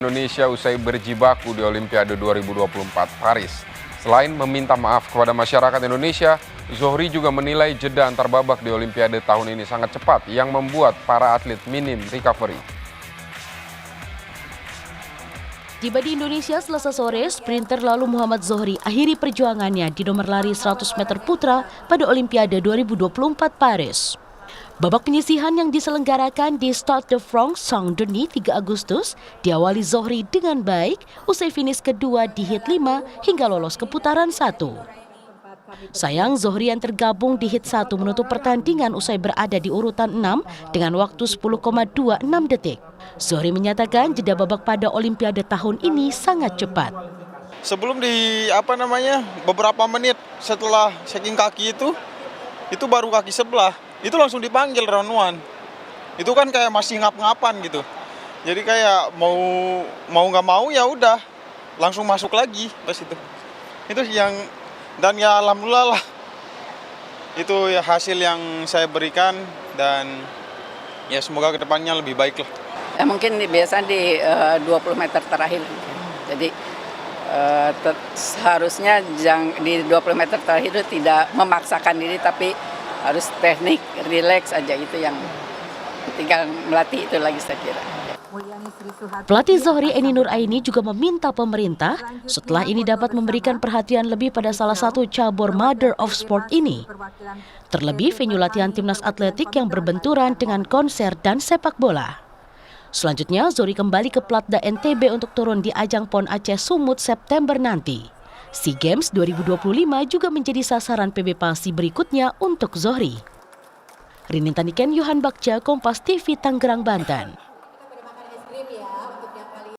Indonesia usai berjibaku di Olimpiade 2024 Paris. Selain meminta maaf kepada masyarakat Indonesia, Zohri juga menilai jeda antar babak di Olimpiade tahun ini sangat cepat yang membuat para atlet minim recovery. Tiba di Indonesia Selasa sore, sprinter lalu Muhammad Zohri akhiri perjuangannya di nomor lari 100 meter putra pada Olimpiade 2024 Paris. Babak penyisihan yang diselenggarakan di Stade de France Saint-Denis 3 Agustus diawali Zohri dengan baik usai finish kedua di hit 5 hingga lolos ke putaran 1. Sayang Zohri yang tergabung di hit 1 menutup pertandingan usai berada di urutan 6 dengan waktu 10,26 detik. Zohri menyatakan jeda babak pada Olimpiade tahun ini sangat cepat. Sebelum beberapa menit setelah checking kaki itu baru kaki sebelah. Itu langsung dipanggil round 1. Itu kan kayak masih ngap-ngapan gitu. Jadi kayak mau nggak mau ya udah langsung masuk lagi pas itu. Itu yang dan ya alhamdulillah lah. Itu ya hasil yang saya berikan dan ya semoga kedepannya lebih baik lah. Ya, mungkin biasa di 20 meter terakhir. Jadi seharusnya di 20 meter terakhir itu tidak memaksakan diri tapi harus teknik, rileks aja itu yang tinggal melatih itu lagi saya kira. Pelatih Zohri Eni Nur Aini juga meminta pemerintah setelah ini dapat memberikan perhatian lebih pada salah satu cabur Mother of Sport ini. Terlebih venue latihan timnas atletik yang berbenturan dengan konser dan sepak bola. Selanjutnya Zohri kembali ke Platda NTB untuk turun di ajang PON Aceh Sumut September nanti. SEA Games 2025 juga menjadi sasaran PB Palsi berikutnya untuk Zohri. Rinintaniken Yohan Bagja, Kompas TV, Tangerang, Banten.